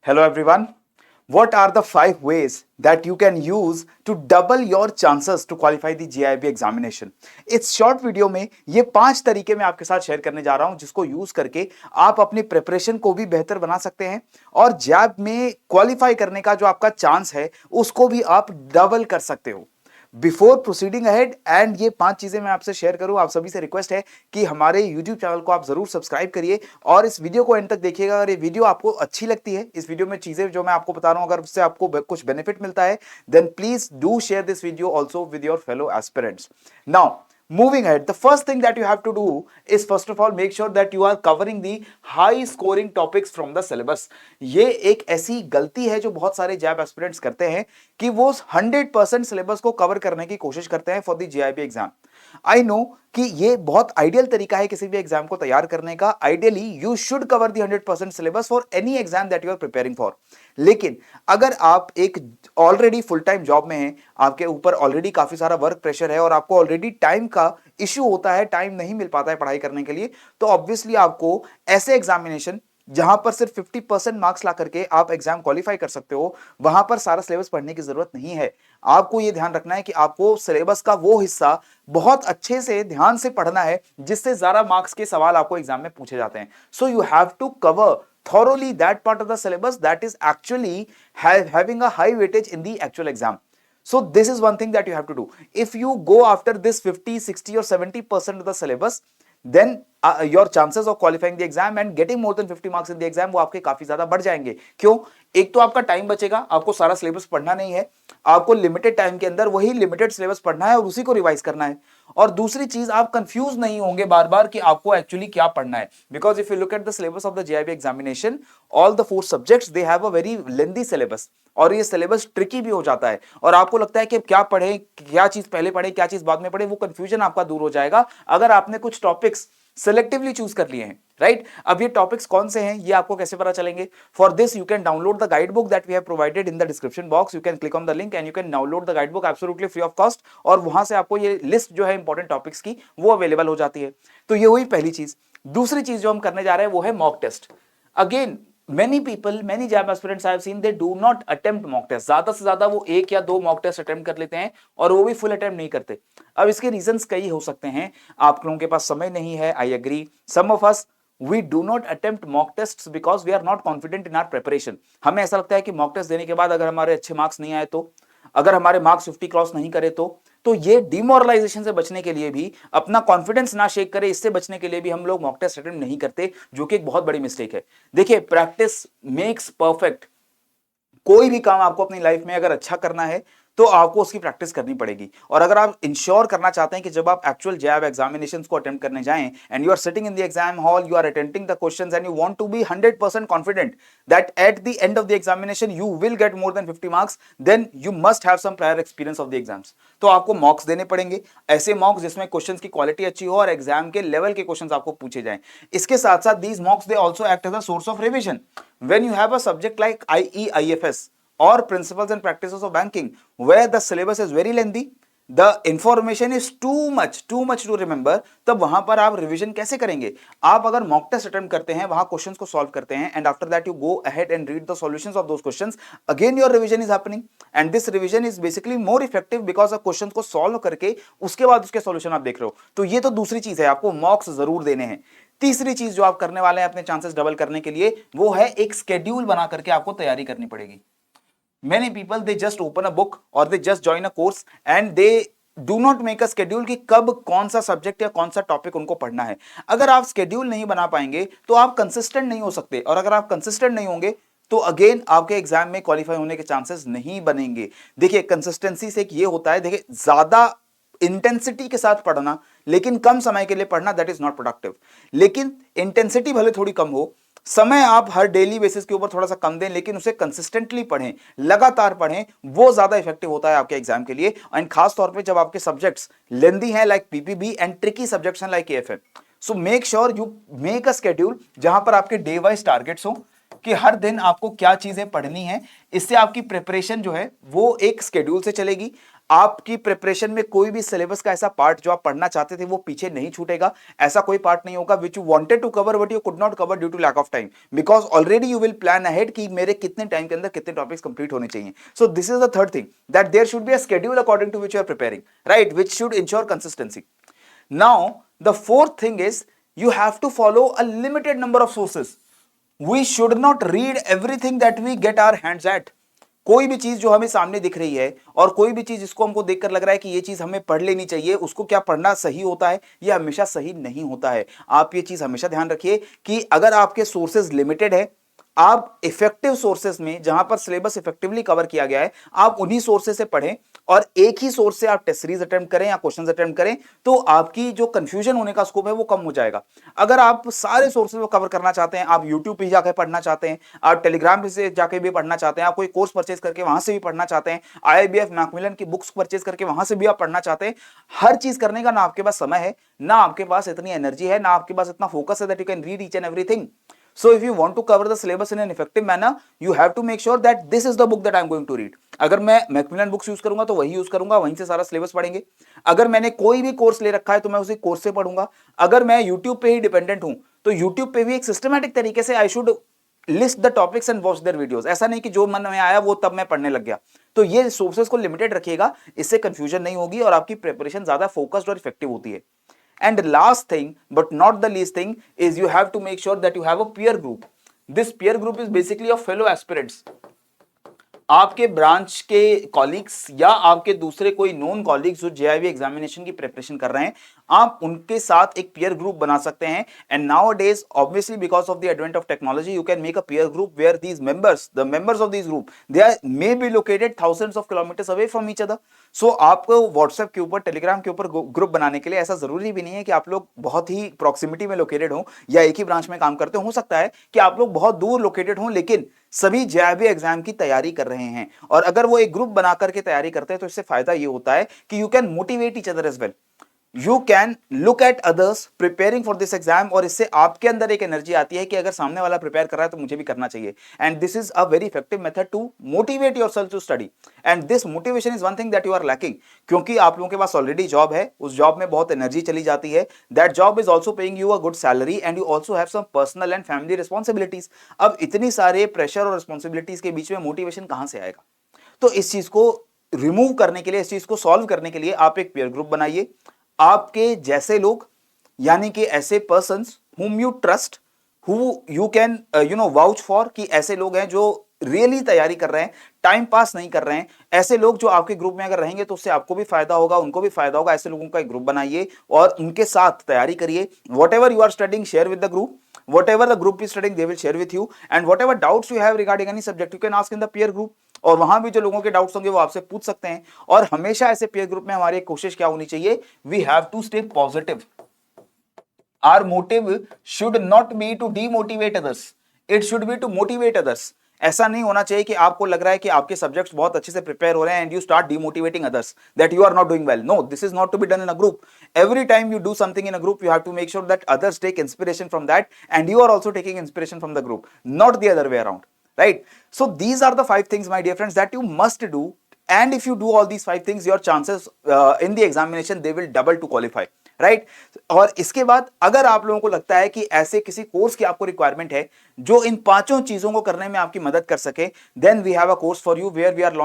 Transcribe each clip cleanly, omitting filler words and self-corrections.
Hello everyone. What are the 5 ways that you can use to double your chances to qualify the GIB examination? इस short video में ये 5 तरीके मैं आपके साथ शेयर करने जा रहा हूं जिसको यूज करके आप अपनी प्रिपरेशन को भी बेहतर बना सकते हैं और जैब में क्वालिफाई करने का जो आपका चांस है उसको भी आप डबल कर सकते हो। बिफोर प्रोसीडिंग अहेड एंड ये 5 चीजें मैं आपसे शेयर करूं, आप सभी से रिक्वेस्ट है कि हमारे यूट्यूब चैनल को आप जरूर सब्सक्राइब करिए और इस वीडियो को एंड तक देखिएगा। अगर ये वीडियो आपको अच्छी लगती है, इस वीडियो में चीजें जो मैं आपको बता रहा हूं अगर उससे आपको कुछ बेनिफिट मिलता है, then please do share this video also with your fellow aspirants. Now moving ahead, the first thing that you have to do is first of all make sure that you are covering the high scoring topics from the syllabus। ये एक ऐसी गलती है जो बहुत सारे जैब aspirants करते हैं कि वो 100% सिलेबस को कवर करने की कोशिश करते हैं for the GIB exam. I know कि ये बहुत आइडियल तरीका है किसी भी एग्जाम को तैयार करने का। Ideally you should cover the 100% syllabus for any exam that you are preparing for. लेकिन अगर आप एक ऑलरेडी फुल टाइम जॉब में हैं, आपके ऊपर ऑलरेडी काफी सारा वर्क प्रेशर है और आपको ऑलरेडी टाइम का इश्यू होता है, टाइम नहीं मिल पाता है पढ़ाई करने के लिए, तो ऑब्वियसली आपको ऐसे एग्जामिनेशन जहां पर सिर्फ 50% मार्क्स ला करके आप एग्जाम क्वालिफाई कर सकते हो, वहां पर सारा सिलेबस पढ़ने की जरूरत नहीं है। आपको यह ध्यान रखना है कि आपको सिलेबस का वो हिस्सा बहुत अच्छे से ध्यान से पढ़ना है जिससे ज्यादा मार्क्स के सवाल आपको एग्जाम में पूछे जाते हैं। So you have to cover thoroughly that part of the syllabus that is actually having a high weightage in the actual exam. So this is one thing that you have to do. If you go after this 50, 60 or 70% of the syllabus, then your chances of qualifying the exam and getting more than 50 marks in the exam वो आपके काफी ज्यादा बढ़ जाएंगे। क्यों? एक तो आपका टाइम बचेगा, आपको सारा सिलेबस पढ़ना नहीं है, आपको लिमिटेड टाइम के अंदर वही लिमिटेड सिलेबस पढ़ना है और उसी को रिवाइज करना है। और दूसरी चीज, आप कंफ्यूज नहीं होंगे बार बार कि आपको एक्चुअली क्या पढ़ना है, because if you look at the syllabus of the GIB examination, all the 4 subjects they have a very lengthy syllabus और ये सिलेबस ट्रिकी भी हो जाता है और आपको लगता है कि क्या पढ़े, क्या चीज पहले पढ़े, क्या चीज बाद में पढ़े, वो कंफ्यूजन आपका दूर हो जाएगा अगर आपने कुछ टॉपिक्स सेलेक्टिवली चूज कर लिए हैं। राइट? अब ये टॉपिक्स कौन से हैं ये आपको कैसे पता चलेंगे? For this you can download the guide book that we have provided in the description box. You can click on the link and you can download the guide book absolutely free of cost और वहां से आपको ये list जो है important topics की वो available हो जाती है। तो ये हुई पहली चीज। दूसरी चीज जो हम करने जा रहे हैं वो है mock test. Again many people, many JAB aspirants I have seen, they do not attempt mock test। ज्यादा से ज्यादा वो 1 या 2 मॉक टेस्ट अटेम्प्ट कर लेते हैं और वो भी फुल अटेम्प्ट नहीं करते। अब इसके रीजंस कई हो सकते हैं, आप लोगों के पास समय नहीं है, I agree. Some of us we do not attempt mock tests because we are not confident in our preparation। हमें ऐसा लगता है कि मॉक टेस्ट देने के बाद अगर हमारे अच्छे मार्क्स नहीं आए तो, अगर हमारे मार्क्स 50 क्रॉस नहीं करे तो ये डिमोरलाइजेशन से बचने के लिए भी, अपना कॉन्फिडेंस ना शेक करे इससे बचने के लिए भी हम लोग मॉक टेस्ट अटेम्प्ट नहीं करते, जो कि एक बहुत बड़ी मिस्टेक है। देखिए, प्रैक्टिस मेक्स परफेक्ट। कोई भी काम आपको अपनी लाइफ में अगर अच्छा करना है तो आपको उसकी प्रैक्टिस करनी पड़ेगी। और अगर आप इंश्योर करना चाहते हैं कि जब आप एक्चुअल जैब एग्जामिनेशंस को अटेम्प्ट करने जाएं and you are sitting in the exam hall, you are attempting the questions and you want to be 100% confident that at the end of the examination you will get more than 50 marks, then you must have some prior experience of the exams. तो आपको मॉक्स देने पड़ेंगे, ऐसे मॉक्स जिसमें questions की quality अच्छी हो और एग्जाम के लेवल के क्वेश्चंस आपको पूछे जाएं। इसके साथ साथ these mocks they also act as a source of revision when you have a subject like IE IFS or principles and practices of banking where the syllabus is very lengthy, the information is too much to remember। तब वहां पर आप revision कैसे करेंगे? आप अगर mock test attempt करते हैं, वहां क्वेश्चंस को सॉल्व करते हैं and after that you go ahead and read the solutions of those questions, again your revision is happening and this revision is basically more effective because of questions को solve करके उसके बाद उसके solution आप देख रहे हो। तो ये तो दूसरी चीज है, आपको मॉक्स जरूर देने हैं। तीसरी चीज जो आप करने वाले हैं अपने चांसेस डबल करने के लिए, वो है एक स्केड्यूल बना करके आपको तैयारी करनी पड़ेगी। Many people they just open a book or they just join a course and they do not make a schedule कि कब कौन सा सब्जेक्ट या कौन सा टॉपिक उनको पढ़ना है। अगर आप स्केड्यूल नहीं बना पाएंगे तो आप कंसिस्टेंट नहीं हो सकते और अगर आप कंसिस्टेंट नहीं होंगे तो अगेन आपके एग्जाम में क्वालिफाई होने के चांसेस नहीं बनेंगे। देखिए, कंसिस्टेंसी से एक ये होता है, देखिए ज्यादा इंटेंसिटी के साथ पढ़ना लेकिन कम समय के लिए पढ़ना, दैट इज नॉट प्रोडक्टिव। लेकिन इंटेंसिटी भले थोड़ी कम हो, समय आप हर डेली बेसिस के ऊपर थोड़ा सा कम दें, लेकिन उसे कंसिस्टेंटली पढ़ें, लगातार पढ़ें, वो ज्यादा इफेक्टिव होता है आपके एग्जाम के लिए। एंड खास तौर पे जब आपके सब्जेक्ट्स लेंदी हैं like PPB and tricky subjects हैं like AFM. So make sure you make a schedule जहां पर आपके डे वाइज टारगेट्स हो कि हर दिन आपको क्या चीजें पढ़नी है। इससे आपकी प्रिपरेशन जो है वो एक शेड्यूल से चलेगी। आपकी प्रिपरेशन में कोई भी सिलेबस का ऐसा पार्ट जो आप पढ़ना चाहते थे वो पीछे नहीं छूटेगा। ऐसा कोई पार्ट नहीं होगा which you wanted to cover but you could not cover due to lack of time, because already you will plan ahead कि मेरे कितने टाइम के अंदर कितने टॉपिक्स कंप्लीट होने चाहिए। So this is the third thing, that there should be a schedule according to which you are preparing, right, which should ensure consistency. Now the fourth thing is you have to follow a limited number of sources. We should not read everything that we get our hands at. कोई भी चीज जो हमें सामने दिख रही है और कोई भी चीज जिसको हमको देखकर लग रहा है कि ये चीज हमें पढ़ लेनी चाहिए, उसको क्या पढ़ना सही होता है? ये हमेशा सही नहीं होता है। आप ये चीज हमेशा ध्यान रखिए कि अगर आपके सोर्सेज लिमिटेड है, आप इफेक्टिव सोर्सेज में जहां पर सिलेबस इफेक्टिवली कवर किया गया है, आप उन्हीं सोर्सेज से पढ़ें और एक ही सोर्स से आप टेस्ट सीरीज अटेम्प्ट करें या क्वेश्चंस अटेम्प्ट करें, तो आपकी जो कंफ्यूजन होने का स्कोप है वो कम हो जाएगा। अगर आप सारे सोर्सेज को कवर करना चाहते हैं, आप यूट्यूब पे जाकर पढ़ना चाहते हैं, आप टेलीग्राम पे से जाके भी पढ़ना चाहते हैं, आप कोई कोर्स परचेज करके वहां से भी पढ़ना चाहते हैं, IIBF मैकमिलन की बुक्स परचेज करके वहां से भी आप पढ़ना चाहते हैं, हर चीज करने का ना आपके पास समय है, ना आपके पास इतनी एनर्जी है, ना आपके पास इतना फोकस है that you can read each and everything. So if you want to cover the syllabus in an effective manner, you have to make sure that this is the book that I am going to read. अगर मैं Macmillan books use करूंगा तो वही use करूंगा, वहीं से सारा syllabus पढ़ेंगे। अगर मैंने कोई भी कोर्स ले रखा है तो मैं उसी कोर्स से पढ़ूंगा। अगर मैं यूट्यूब पे ही डिपेंडेंट हूं तो यूट्यूब पे भी एक सिस्टमैटिक तरीके से I should list the topics and watch their videos. ऐसा नहीं कि जो मन में आया वो तब मैं पढ़ने लग गया। तो ये सोर्सेज को लिमिटेड रखिएगा, इससे कंफ्यूजन नहीं होगी और आपकी प्रिपरेशन ज्यादा फोकस्ड और इफेक्टिव होती है। And last thing, but not the least thing, is you have to make sure that you have a peer group. This peer group is basically of fellow aspirants. आपके branch के colleagues या आपके दूसरे कोई non colleagues जो JIB examination की preparation कर रहे हैं, आप उनके साथ एक पीयर ग्रुप बना सकते हैं। And now days obviously because of the advent of technology you can make a peer group where these members, the members of this group, they are may be located thousands of kilometres away from each other. So आपको WhatsApp के ऊपर, Telegram के ऊपर group बनाने के लिए ऐसा जरूरी भी नहीं है कि आप लोग बहुत ही प्रॉक्सिमिटी में लोकेटेड हो या एक ही ब्रांच में काम करते हो सकता है कि आप लोग बहुत दूर लोकेटेड हो लेकिन सभी जेआईबी एग्जाम की तैयारी कर रहे हैं। और अगर वो एक ग्रुप बना करके तैयारी करते हैं तो इससे फायदा ये होता है कि you can motivate each other as well, you can look at others preparing for this exam, और इससे आपके अंदर एक एनर्जी आती है कि अगर सामने वाला प्रिपेयर कर रहा है तो मुझे भी करना चाहिए। And this is a very effective method to motivate yourself to study, and this motivation is one thing that you are lacking, क्योंकि आप लोगों के पास ऑलरेडी जॉब है, उस जॉब में बहुत एनर्जी चली जाती है, that job is also paying you a good salary and you also have some personal and family responsibilities. अब इतनी सारे प्रेशर और रिस्पॉन्सिबिलिटीज के बीच में मोटिवेशन कहां से आएगा? तो इस चीज को रिमूव करने के लिए, इस चीज को सॉल्व करने के लिए आप एक पीयर ग्रुप बनाइए। आपके जैसे लोग, यानी कि ऐसे persons whom you trust, who you can vouch for, कि ऐसे लोग हैं जो रियली तैयारी कर रहे हैं, टाइम पास नहीं कर रहे हैं, ऐसे लोग जो आपके ग्रुप में अगर रहेंगे तो उससे आपको भी फायदा होगा, उनको भी फायदा होगा। ऐसे लोगों का एक ग्रुप बनाइए और उनके साथ तैयारी करिए। Whatever you are studying share with the group, whatever the group is studying they will share with you, and whatever doubts you have regarding any subject you can ask in the peer group, और वहां भी जो लोगों के doubts होंगे वो आपसे पूछ सकते हैं। और हमेशा ऐसे पीयर ग्रुप में हमारी एक कोशिश क्या होनी चाहिए, we have to stay positive. Our motive should not be to demotivate others, it should be to motivate others. ऐसा नहीं होना चाहिए कि आपको लग रहा है कि आपके सब्जेक्ट्स बहुत अच्छे से प्रिपेयर हो रहे हैं and you start demotivating others that you are not doing well. No, this is not to be done in a group. Every time you do something in a group, you have to make sure that others take inspiration from that and you are also taking inspiration from the group, not the other way around, right? So these are the 5 things, my dear friends, that you must do, and if you do all these 5 things, your chances in the examination they will double to qualify, right? और इसके बाद अगर आप लोगों को लगता है कि ऐसे किसी कोर्स की आपको रिक्वायरमेंट है जो इन 5 चीजों को करने में आपकी मदद कर सके, then we have a course for you where we have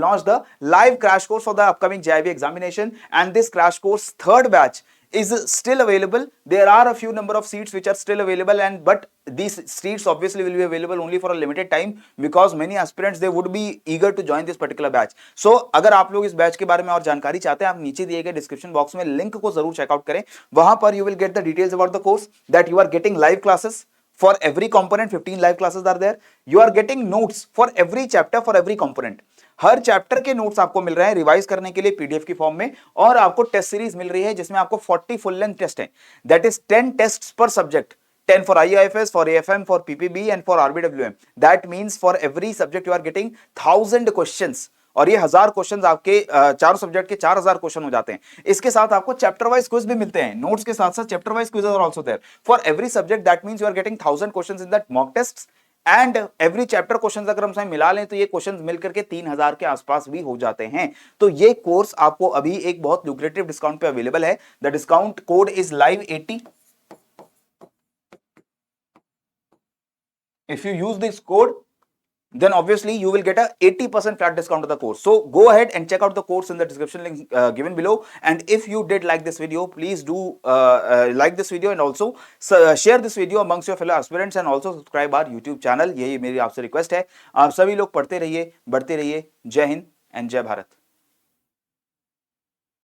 launched the live crash course for the upcoming JIB examination, and this crash course third batch is still available. There are a few number of seats which are still available, and but these seats obviously will be available only for a limited time because many aspirants they would be eager to join this particular batch. So अगर आप लोग इस batch के बारे में और जानकारी चाहते हैं, आप नीचे दिए गए डिस्क्रिप्शन बॉक्स में लिंक को जरूर चेकआउट करें। वहां पर you will get the details about the course, that you are getting live classes for every component, 15 live classes are there. You are getting notes for every chapter, for every component. Her chapter के notes आपको मिल रहे हैं revise करने के लिए PDF की form में, और आपको टेस्ट सीरीज मिल रही है जिसमें आपको 40 फुल लेंथ टेस्ट है, दैट इज 10 टेस्ट्स पर subject, 10 for IIFS, for AFM, for PPB and for RBWM. That means for every subject you are getting 1000 questions, और ये 1000 क्वेश्चंस आपके चारों सब्जेक्ट के 4000 क्वेश्चन हो जाते हैं। इसके साथ आपको चैप्टर वाइज क्विज भी मिलते हैं, नोट्स के साथ साथ chapter wise quizzes are also there for every subject. That means you are getting 1000 questions in that mock tests and every chapter question अगर हम मिला लें तो ये क्वेश्चन मिलकर के 3000 के आसपास भी हो जाते हैं। तो ये कोर्स आपको अभी एक बहुत लुक्रेटिव डिस्काउंट पे अवेलेबल है। The discount code is live80। if you use this code, then obviously you will get a 80% flat discount of the course. So go ahead and check out the course in the description link given below. And if you did like this video, please do like this video and also share this video amongst your fellow aspirants and also subscribe our YouTube channel. यही मेरी आपसे request है। आप सभी लोग पढ़ते रहिए, बढ़ते रहिए। जय हिंद एंड जय भारत।